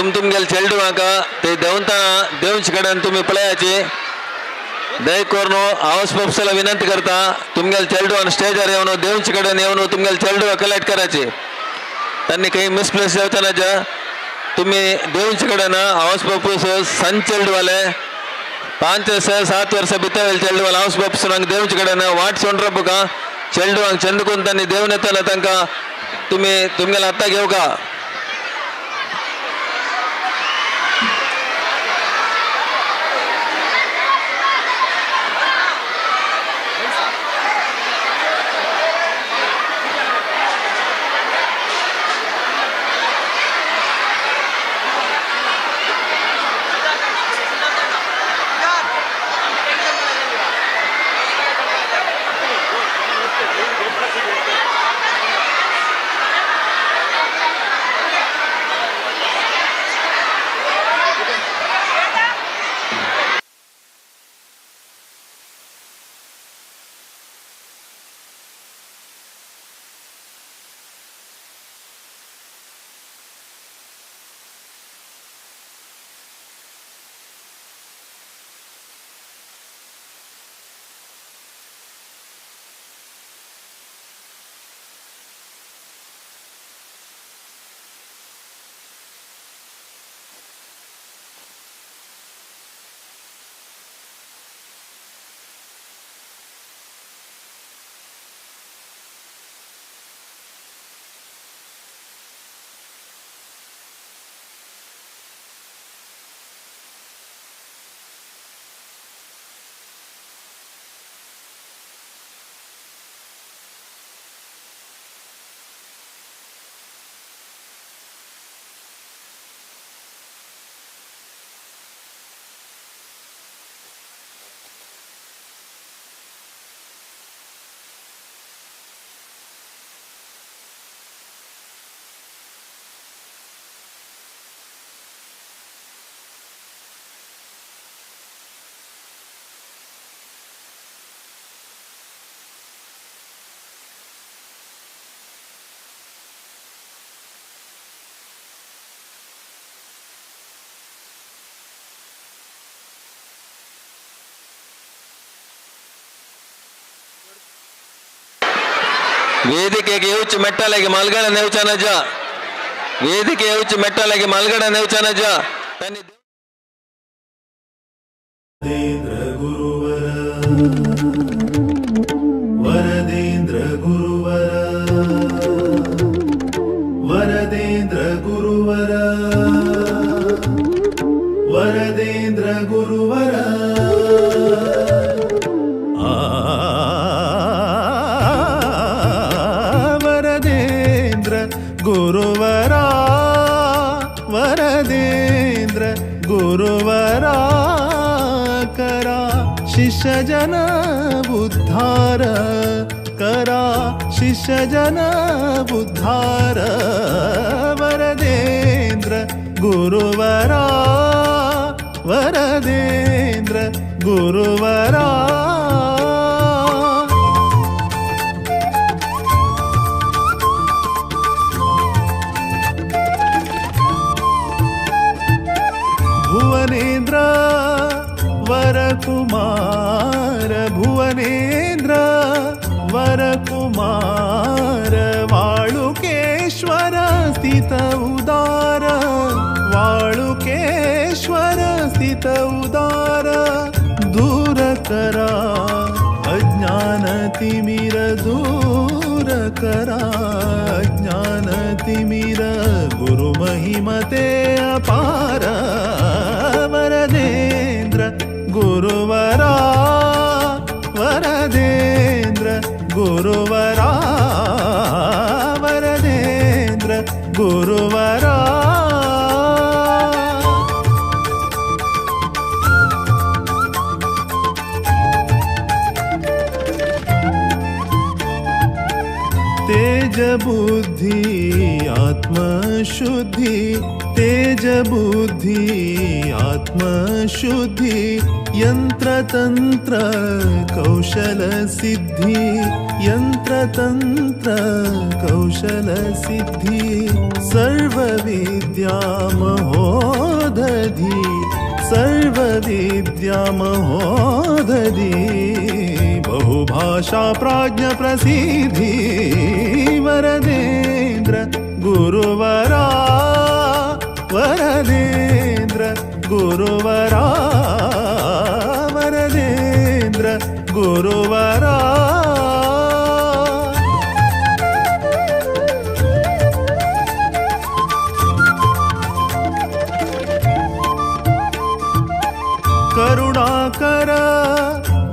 तुमगेल चेल्डू हाका ते देवताना देवचे कडेन तुम्ही पळयाची दय करून हाऊस पॉप्सला विनंती करता तुमगेल चेल्डू आणि स्टेजवर येऊन देवचे कडेन येऊन तुमगेल चेल्डू कलेक्ट करायचे त्यांनी काही मिसप्लेस येवचना तुम्ही देवचे कडेन हाऊस पॉप्स सಣ್ಣ चेल्डू वाले 5 से 7 वर्ष बितावेल चेल्डू वाले हाऊस पॉप्स देवचे कडेन वाटसोंड्र बुका चेल्डू हांग चंदकून त्यांनी देवन येताना तांकां तुम्ही तुमगेल हाता घेऊ का ವೇದಿಕೆಗೆ ಉಚ್ಚ ಮೆಟ್ಟಲಿಗೆ ಮಲ್ಗಡ ನೆವಚನಜ ವೇದಿಕೆಗೆ ಉಚ್ಚ ಮೆಟ್ಟಲಿಗೆ ಮಲ್ಗಡ ನೆವಚನಜ ವರದೇಂದ್ರ ಗುರುವರ ವರದೇಂದ್ರ ಗುರುವರ ವರದೇಂದ್ರ ಗುರುವರ ವರದೇಂದ್ರ ಗುರುವರ ಗುರುವರಾ ವರದೇಂದ್ರ ಗುರುವರಾ ಕರಾ ಶಿಷ್ಯ ಜನ ಉದ್ಧಾರ ಕರಾ ಶಿಷ್ಯ ಜನ ಉದ್ಧಾರ ವರದೇಂದ್ರ ಗುರುವರಾ ವರದೇಂದ್ರ ಗುರುವರಾ ಭುವನೇಂದ್ರ ವರಕುಮಾರ ಭುವನೇಂದ್ರ ವರಕುಮಾರ ವಾಳುಕೇಶ್ವರ ಸ್ಥಿತ ಉದಾರ ವಾಳುಕೇಶ್ವರ ಸ್ಥಿತ ಉದಾರ ದೂರಕರ ಅಜ್ಞಾನ ತಿಮಿರ ದೂರಕರ ಅಜ್ಞಾನ ತಿಮಿರ ಗುರು ಮಹಿಮತೆ ಅಪಾರ ವರದೇಂದ್ರ ಗುರುವರಾ ವರದೇಂದ್ರ ಗುರುವರಾ ವರದೇಂದ್ರ ಗುರುವರಾ तेज बुद्धि आत्मशुद्धि तेज बुद्धि आत्मशुद्धि यन्त्रतन्त्र कौशलसिद्धि यन्त्रतन्त्र कौशलसिद्धि सर्वविद्यामहोदधि सर्वविद्यामहोदधि बहुभाषा प्राज्ञप्रसिद्धि वरदेन्द्र गुरुवरा वरदेन्द्र गुरुवरा वरदेन्द्र गुरुवरा करुणाकर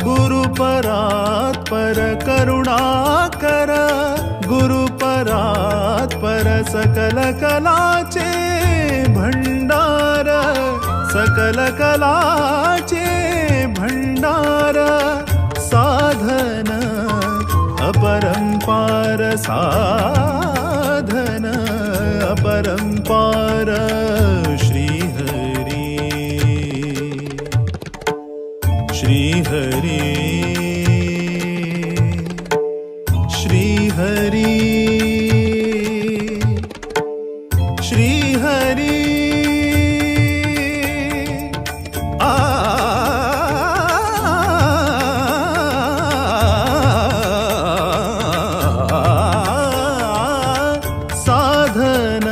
गुरुपरात्पर करुणाकर गुरुपरात्पर सकल कलाचे भंडार सकल कलाचे भंडार साधन अपरंपार साधन अपरंपार श्रीहरी श्रीहरी श्रीहरी श्रीहरी साधन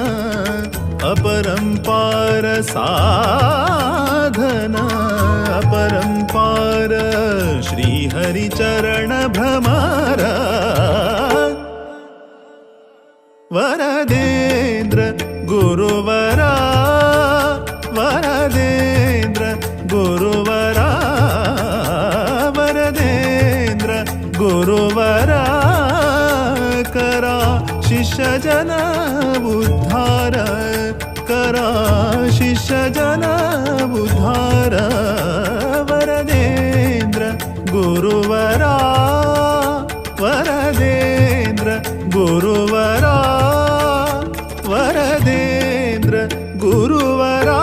अपरंपार साधन अपरंपार श्रीहरि चरण भ्रमर वरदेन्द्र गुरुवरा वरदेन्द्र गुरुवरा वरदेन्द्र गुरुवरा करा शिष्य जन उद्धार करा शिष्य जन उद्धार वरदेन्द्र गुरुवरा वरदेन्द्र गुरुवरा वरदेन्द्र गुरुवरा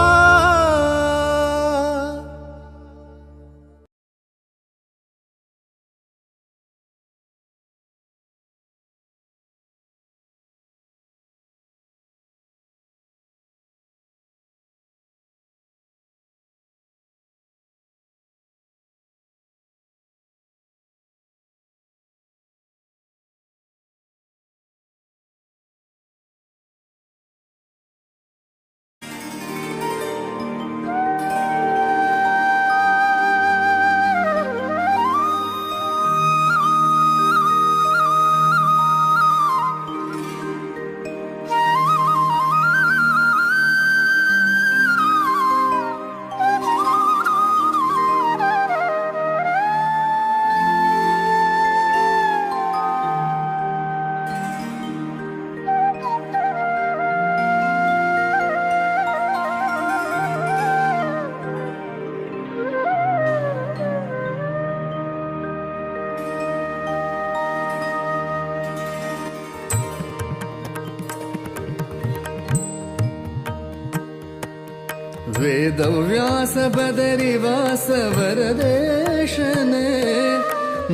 वेदव्यास बदरिवास वरदेशने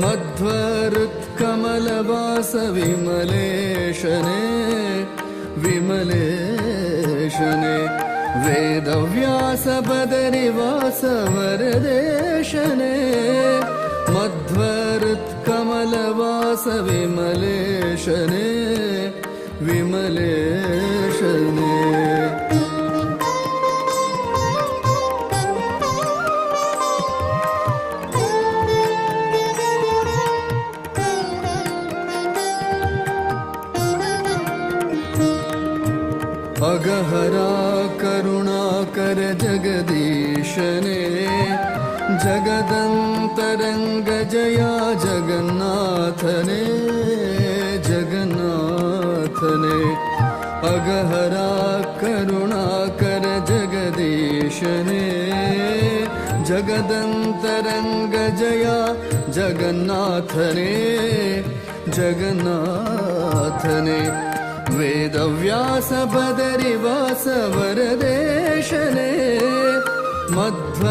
मध्वरुत्कमलवास विमलेशने विमलेशने वेदव्यास बदरिवास वरदेशने मध्वरुत्कमलवास विमलेशने विमलेशने अगहरा करुणाकर जगदीशने जगदन्तरंग जया जगन्नाथने जगन्नाथने अगहरा करुणाकर जगदीशने जगदन्तरंग जया जगन्नाथने जगन्नाथने वेदव्यास बदरिवास वरदेशने मध्व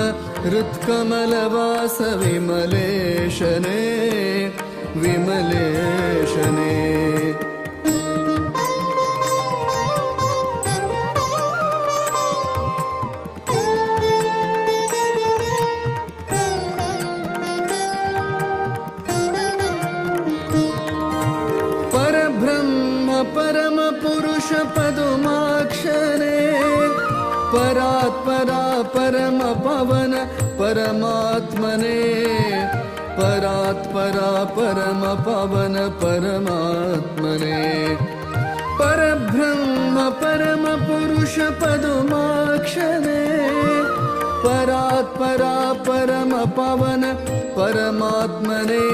हृत्कमलवास विमलेशने विमलेशने परम पुरुष पदुमाक्षरे परात्परा परम पवन परमात्मने परात्परा परम पवन परमात्मने परब्रह्म परम पुरुष पदुमाक्षरे परात्परा परम पवन परमात्मने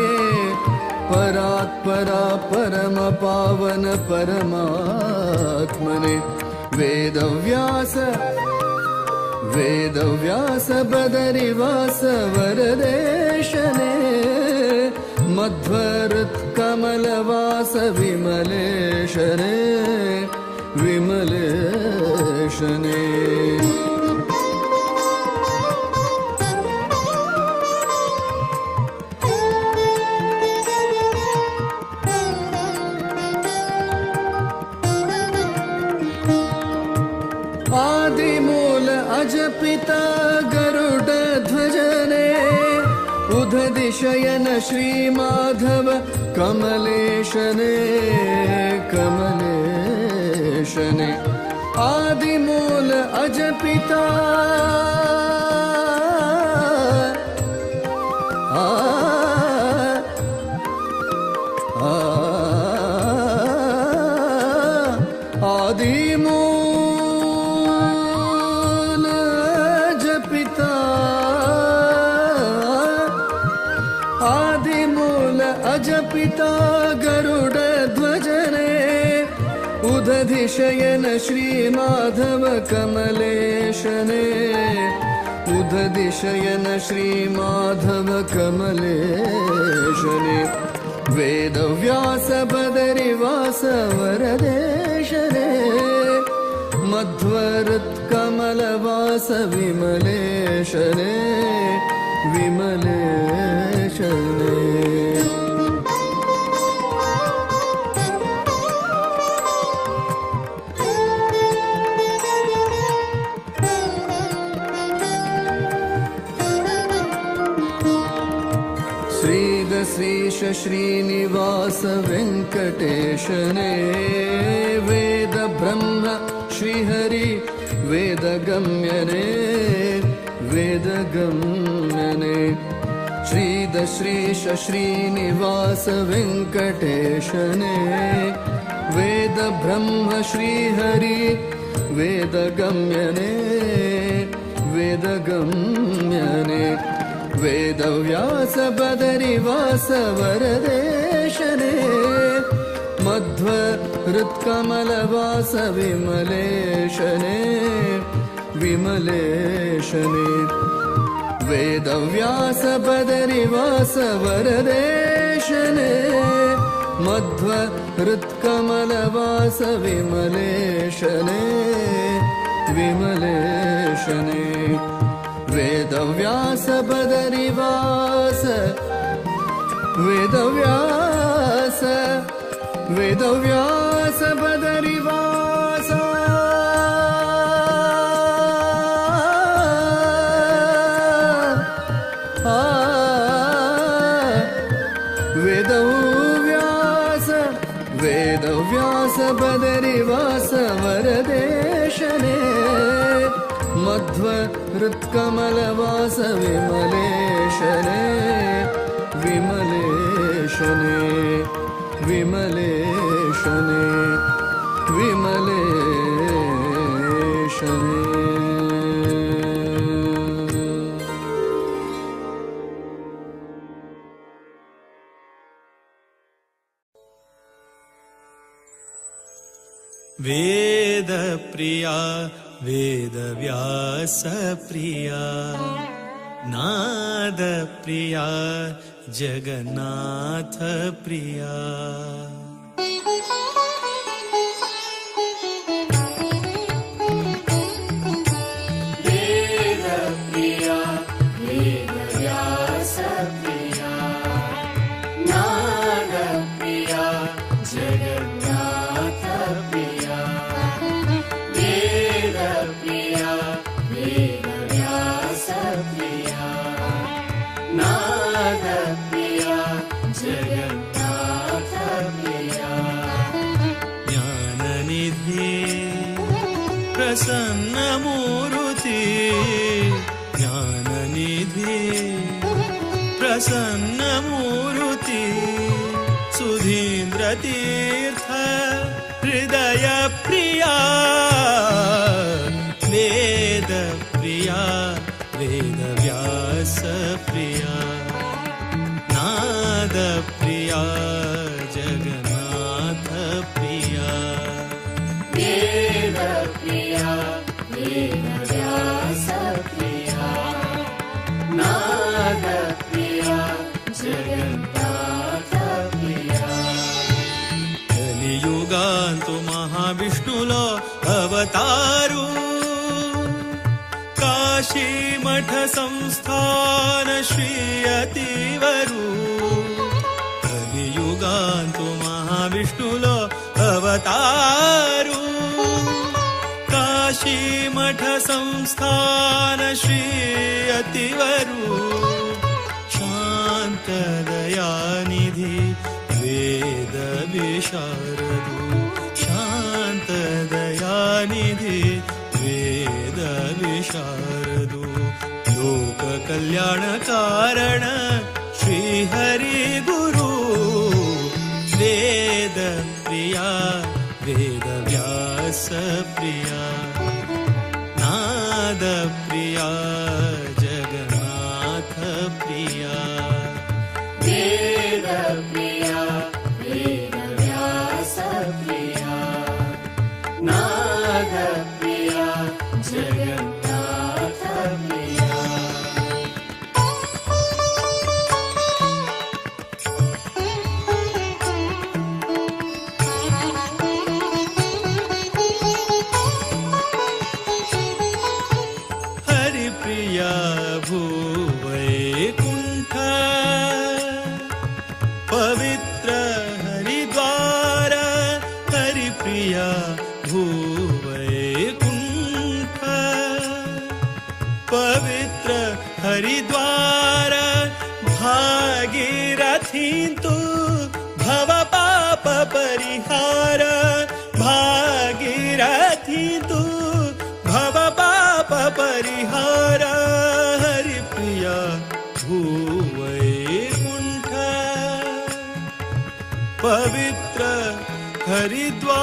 परात्परा परम पावन परमात्मने वेदव्यास बदरिवास वरदेशने मध्वरुत्कमलवास विमलेशने विमलेशने आदिमूल अजपिता गरुड ध्वजने उदधिशयन श्रीमाधव कमलेशने कमलेशने आदिमूल अजपिता अजपिता गरुड ध्वजने उदधिशयन श्रीमाधव कमलेशने उदधिशयन श्रीमाधव कमलेशने वेदव्यास बदरिवास वरदेशने मध्वरुत्कमलवास विमलेशने विमलेशने श्रीश श्रीनिवास वेंकटेशने वेद ब्रह्म श्रीहरि वेदगम्यने वेदगम्यने श्रीश श्रीनिवास वेंकटेशने वेद ब्रह्म श्रीहरि वेदगम्यने वेदगम्यने वेदव्यास बदरिवास वरदेशने मध्वरुत्कमलवास विमलेशने विमलेशने वेदव्यास बदरिवास वरदेशने मध्वरुत्कमलवास विमलेशने विमलेशने वेदव्यास बदरिवास वेदव्यास बदरिवास वेदव्यास बदरिवास वरदेशने मध्वरुत्कमलवास विमलेशने विमलेशने विमलेशने विमलेशने वेद प्रिया वेदव्यास प्रिया नाद प्रिया जगन्नाथ प्रिया वेद प्रिया प्रिया जगन्नाथ प्रिया ज्ञाननिधि प्रसन्नमूर्ति ज्ञाननिधि प्रसन्नमूर्ति सुधीन्द्रतीर्थ हृदय प्रिया वेद प्रिया वेदव्यास प्रिया नाद प्रिया जगन्नाथ प्रिया वेद प्रिया वेदव्यास प्रिया नाद प्रिया जगन्नाथ प्रिया కలియుగాంతు మహావిష్ణులో అవతారు కాశీ మఠ సంస్థాన శ్రీ అతివరు కలియుగాంతు మహావిష్ణులో అవతారు కాశీ మఠ సంస్థాన శ్రీ అతివరు శాంతదయానిధి వేద విశారదు శాంతదయానిధి వేద ವಿಶಾರದು ಲೋಕ ಕಲ್ಯಾಣ ಕಾರಣ ಶ್ರೀ ಹರಿ ಗುರು ವೇದ ಪ್ರಿಯ ವೇದ ವ್ಯಾಸ ಪ್ರಿಯ ನಾದ ಪ್ರಿಯ ಜಗನ್ನಾಥ ಪ್ರಿಯ ವೇದ ಪ್ರಿಯ ವೇದ ವ್ಯಾಸ ಪ್ರಿಯ ನಾದ ಪ್ರಿಯ ಜಗನ್ನಾಥ ಪ್ರಿಯ ಹರಿ ಪ್ರಿಯ ಭೂವೈಕುಂಠ ಪವಿತ್ರ ಹರಿದ್ವಾರ ಹರಿ ಪ್ರಿಯ ಭೂವೈಕುಂಠ ಪವಿತ್ರ ಹರಿದ್ವಾರ ಭಾಗೀರಥೀಂತು ಭವ ಪಾಪ ಪರಿಹಾರ ಭಾಗೀರಥೀಂತು ಭವ ಪಾಪ ಪರಿಹಾರ ಹರಿ ಪ್ರಿಯ ಭೂವೈಕುಂಠ ಪವಿತ್ರ ಹರಿದ್ವಾರ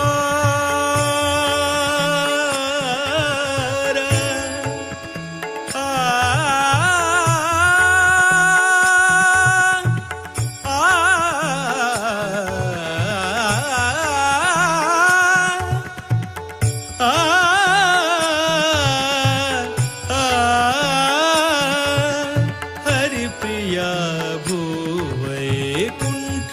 ಹರಿ ಪ್ರಿಯ ಭೂವೈಕುಂಠ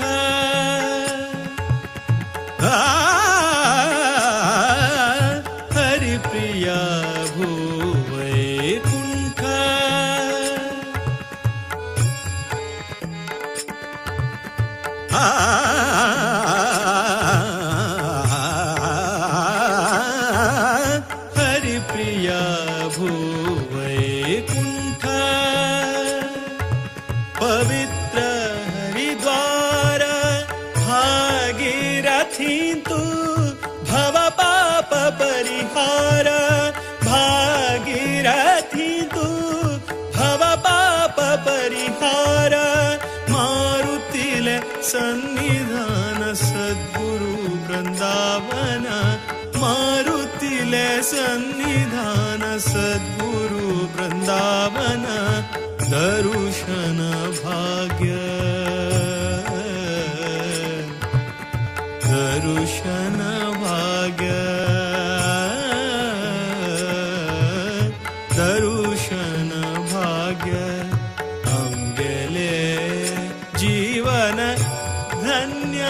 ಹರಿ ಪ್ರಿಯ ಭೂವೈಕುಂಠ ಹರಿ ಪ್ರಿಯ ಭೂವೈಕುಂಠ ಪವಿತ್ರ ಹರಿದ್ವಾರ ಭಾಗೀರಥೀಂತು ಭವ ಪಾಪ ಪರಿಹಾರ ಭಾಗೀರಥೀಂತು ಭವ ಪಾಪ ಪರಿಹಾರ ಮಾರುತಿಲೆ ಸನ್ನಿಧಾನ ಸದ್ಗುರು ಬೃಂದಾವನ ಮಾರುತಿಲೆ ಸನ್ನಿಧಾನ ಸದ್ಗುರು ಬೃಂದಾವನ ದರುಶನ ಭಾಗ್ಯ ದರುಶನ ಭಾಗ್ಯ ದರುಶನ ಭಾಗ್ಯ ಅಂಗೆಲೆ ಜೀವನ ಧನ್ಯ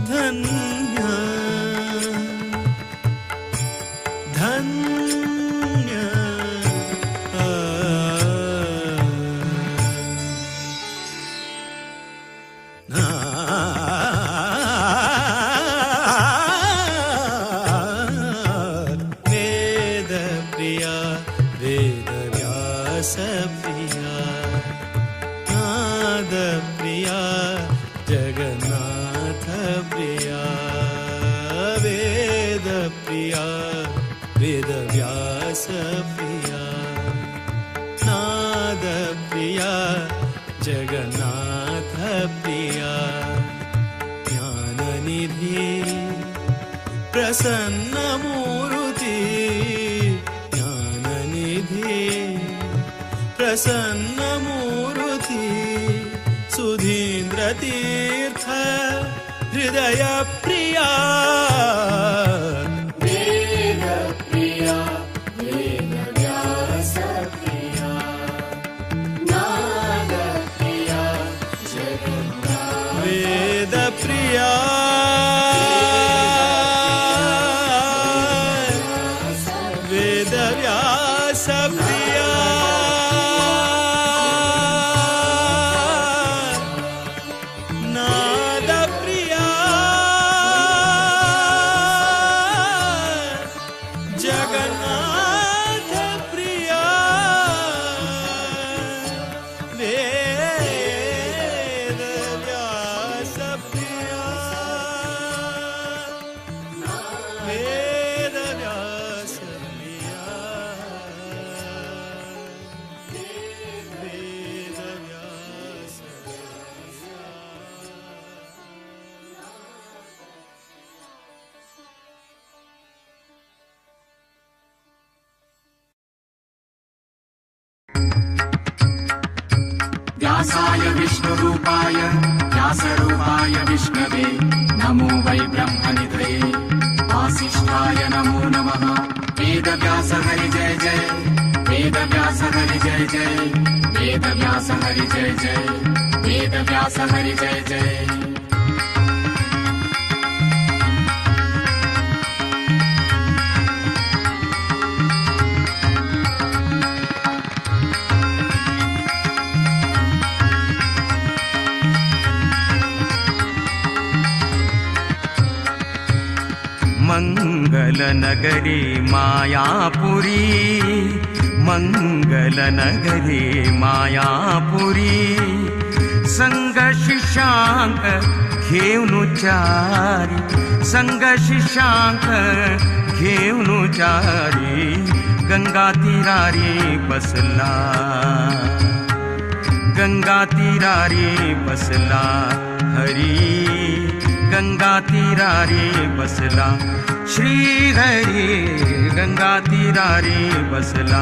ಧನ್ಯ ಧನ್ಯ व्यासप्रिया नादप्रिया जगन्नाथप्रिया वेदप्रिया वेदव्यासप्रिया नादप्रिया जगन्नाथप्रिया ज्ञाननिधि प्रसन्नमूर्ति ज्ञाननिधि प्रसन्नमूर्ति सुधीन्द्रतीर्थ हृदयप्रिया वेदप्रिया वेदव्यासप्रिया नादप्रिया जगन्नाथ वेदप्रिया वेदव्यासप्रिया नादप्रिया जगन्नाथप्रिया वेदव्यासप्रिया व्यासाय विष्णुरूपाय व्यासरूपाय विष्णवे नमो वै ब्रह्मनिधये वासिष्ठाय नमो नमः वेदव्यास हरि जय जय वेदव्यास हरि जय जय वेदव्यास हरि जय जय वेदव्यास हरि जय जय मंगलनगरी मायापुरी मंगलनगरी मायापुरी संग शिष्यांक घेऊन चारी संग शिष्यांक घेऊन चारी गंगा तीरारी बसला गंगा तीरारी बसला हरी गंगा तीरारी बसला श्री हरी गंगा तीरारी बसला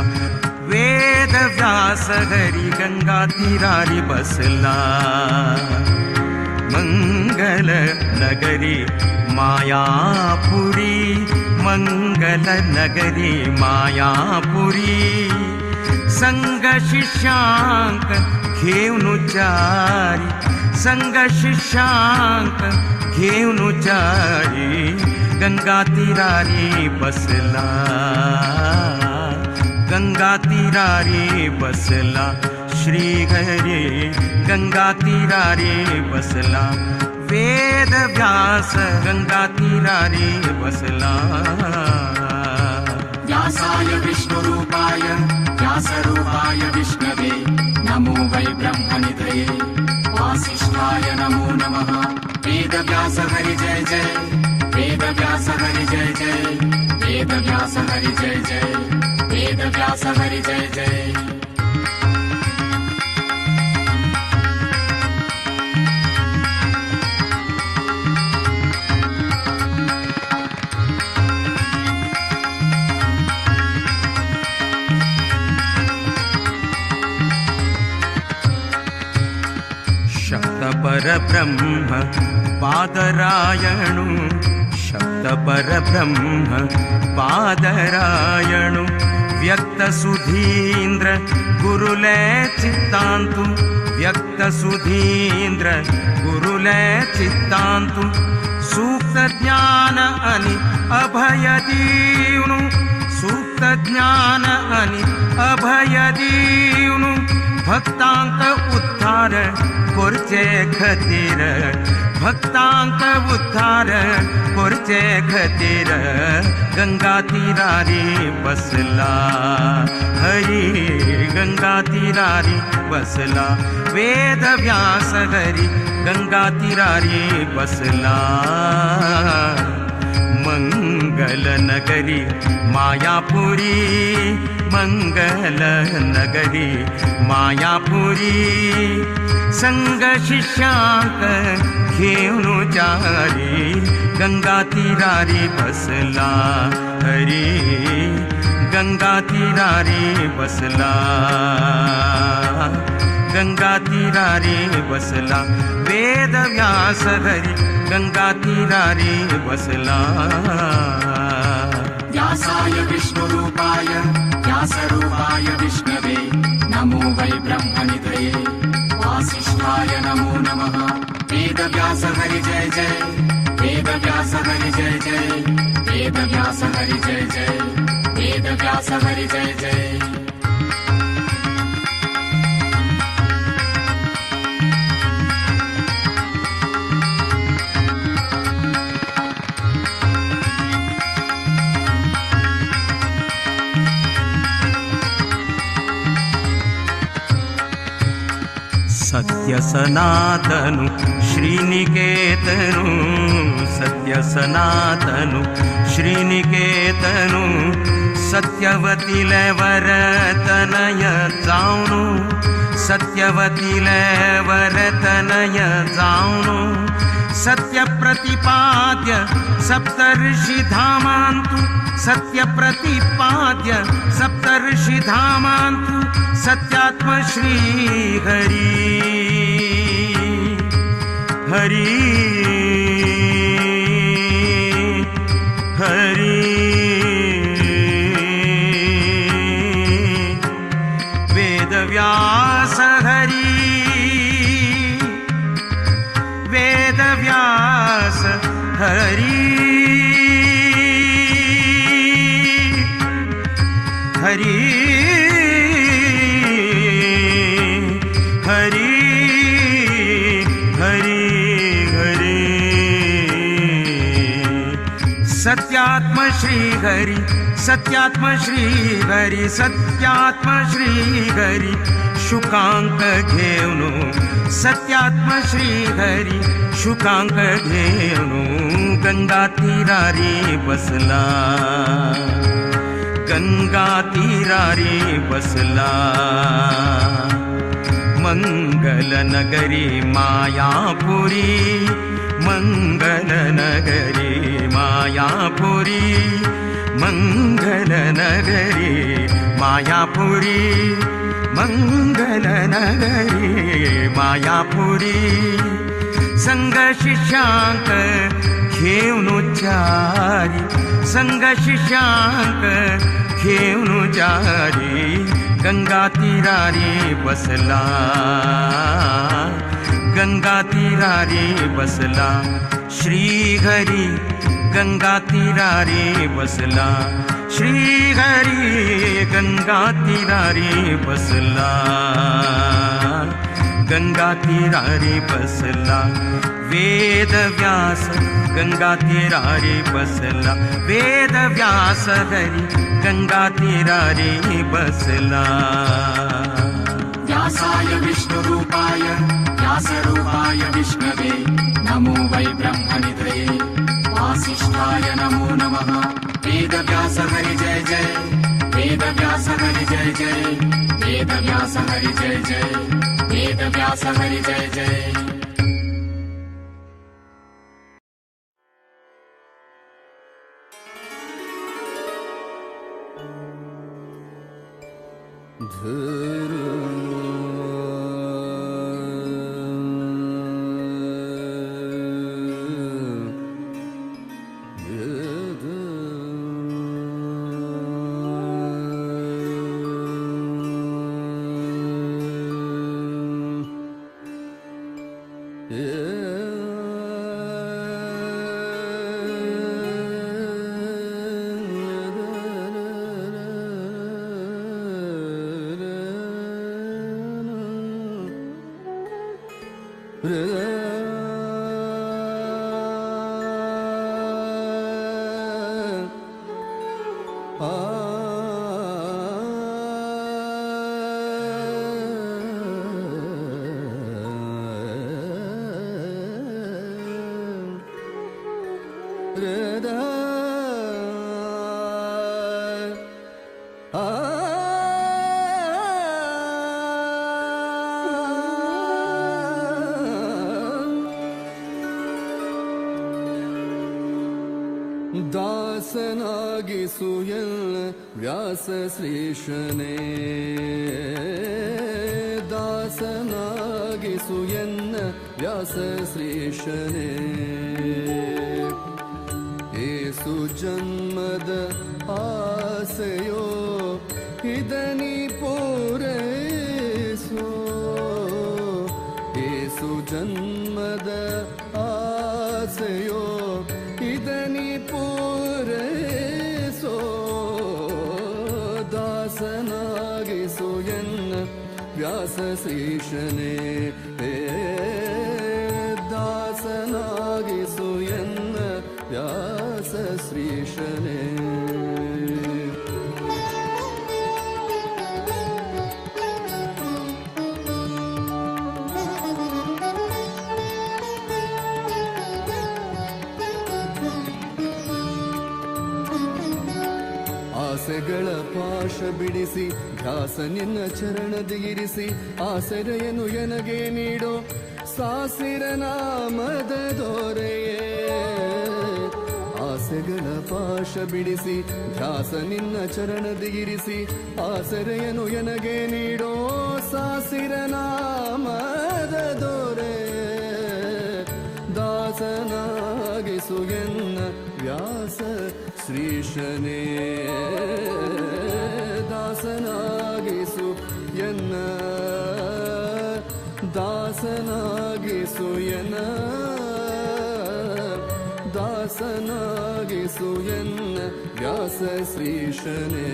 वेद व्यास हरी गंगा तीरारी बसला मंगल नगरी मायापुरी मंगल नगरी मायापुरी संग शिष्यांक घेऊन चारी संग शिष्यांक घेऊन चारी गंगा तीरारी बसला गंगा तीरारी बसला श्री हरी गंगा तीरारी बसला वेद व्यास गंगा तीरारी बसला व्यासाय विष्णुरूपाय व्यासरूपाय विष्णवे नमो वै ब्रह्मनिधये वासिष्ठाय नमो नमः वेदव्यास हरि जय जय वेदव्यास हरि जय जय वेदव्यास हरि जय जय वेदव्यास हरि जय जय शब्द परब्रह्म पादरायणु शब्द परब्रह्म पादरायणु व्यक्त सुधीन्द्र गुरुले चित्तांतु व्यक्त सुधीन्द्र गुरुले चित्तांतु सूक्त ज्ञान अनि अभय दीवनु सूक्त ज्ञान अनि अभय दीवनु भक्तांक उद्धार कोरचे खातीर, भक्तांक उद्धार कोरचे खातीर गंगा तीरारी बसला हरी, गंगा तीरारी बसला वेद व्यास हरी, गंगा तीरारी बसला मंगल नगरी मायापुरी, मंगल नगरी मायापुरी संग शिष्यांक घेऊन चारी गंगा तीरारी बसला हरी, गंगा तीरारी बसला, गंगा तीरारी बसला वेद व्यास हरी, गंगा तीरारी बसला व्यासाय विष्णुरूपाय व्यासरूपाय विष्णवे नमो वै ब्रह्मनिधये वासिष्ठाय नमो नमः वेद व्यास हरि जय जय, वेद व्यास हरि जय जय, वेद व्यास हरि जय जय, वेद व्यास हरि जय जय। सत्य सनातनु श्रीनिकेतनु, सत्य सनातनु श्रीनिकेतनु सत्यवतीले वरतनय जाऊनु, सत्यवतीले वरतनय जाऊनु सत्य प्रतिपाद्य सप्तर्षि धामांतु, सत्य प्रतिपाद्य सप्तर्षि धामांतु सत्यात्म श्री हरि हरि हरि वेद व्यास हरि, वेद व्यास हरि हरि हरि हरि हरि सत्यात्म श्री हरि, सत्यात्म श्री हरि, सत्यात्म श्री हरि शुकांक घेऊनु, सत्यात्म श्री हरि शुकांक घेऊनु गंगा तीरारी बसला, गंगा तीरारी बसला मंगल नगरी मायापुरी, मंगल नगरी मायापुरी, मंगल नगरी मायापुरी, मंगल नगरी मायापुरी संग शिष्यांक घेऊन चारी, संग शिष्यांक घेऊन चारी गंगा तीरारी बसला, गंगा तीरारी बसला श्री हरि, गंगा तीरारी बसला श्री हरि, गंगा तीरारी बसला, गंगा तीरारी बसला वेद व्यास, गंगा तीरारी बसला वेद व्यास हरि, गंगा तीरारी बसला व्यासाय विष्णुरूपाय व्यासरूपाय विष्णवे नमो वै ब्रह्मनिधये वासिष्ठाय नमो नमः वेद व्यास हरि जय जय, वेद व्यास हरि जय जय, वेद व्यास हरि जय जय, वेद व्यास हरि जय जय। ದಾಸನಾಗಿಸುಯಲ್ಲ ವ್ಯಾಸ ಶ್ರೀಶನೇ ದಾಸನಾಗಿಸುಯನ್ನ ವ್ಯಾಸ ಶ್ರೀಶನೇ ಏಸು ಜನ್ಮದ ಆಸೆಯೋ ಇದನಿ ಪೂರೈಸೋ ಏಸು ಜನ್ಮದ ಆಸೆಯೋ ಇದನಿ ಪೂರೈಸೋ ದಾಸನಾಗಿಸು ಎನ್ನ ವ್ಯಾಸ ಶ್ರೀಶನೇ ದಾಸನಾಗಿಸು ಎನ್ನ ವ್ಯಾಸ ಶ್ರೀಶನೇ ಆಸೆಗಳ ಪಾಶ ಬಿಡಿಸಿ ಧ್ಯಾಸ ನಿನ್ನ ಚರಣದಿ ಇರಿಸಿ ಆಸರೆಯನ್ನು ಎನಗೆ ನೀಡೋ ಸಾಸಿರ ನಾಮದ ದೊರೆಯೇ ಆಸೆಗಳ ಪಾಶ ಬಿಡಿಸಿ ಧ್ಯಾಸ ನಿನ್ನ ಚರಣದಿ ಇರಿಸಿ ಆಸರೆಯನ್ನು ಎನಗೆ ನೀಡೋ ಸಾಸಿರ ನಾಮದ ದೊರೆ ದಾಸನಾಗಿಸು ಎನ್ನ ವ್ಯಾಸ ಶ್ರೀಶನೇ ದಾಸನಾಗಿಸು ಎನ್ನ ದಾಸನಾಗಿಸು ಎನ್ನ ದಾಸನಾಗಿಸು ಎನ್ನ ವ್ಯಾಸ ಶ್ರೀಶನೇ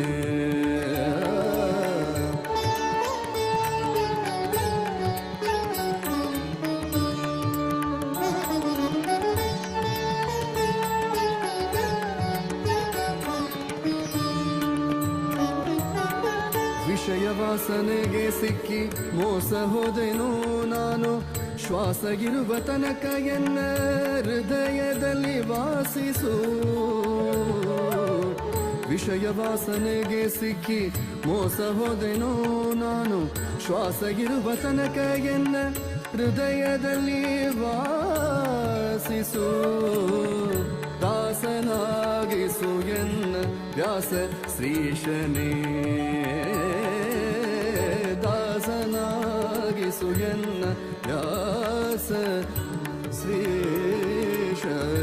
ವಿಷಯ ವಾಸನೆಗೆ ಸಿಕ್ಕಿ ಮೋಸ ಹೋದೆನೋ ನಾನು ಶ್ವಾಸಗಿರುವ ತನಕ ಎನ್ನ ಹೃದಯದಲ್ಲಿ ವಾಸಿಸು ವಿಷಯ ವಾಸನೆಗೆ ಸಿಕ್ಕಿ ಮೋಸ ಹೋದೆನೋ ನಾನು ಶ್ವಾಸಗಿರುವ ತನಕ ಎನ್ನ ಹೃದಯದಲ್ಲಿ ವಾಸಿಸು ದಾಸನಾಗಿಸು ಎನ್ನ ವ್ಯಾಸ ಶ್ರೀಶನೇ ದಾಸನಾಗಿಸು ಎನ್ನ ವ್ಯಾಸ ಶ್ರೀಶನೇ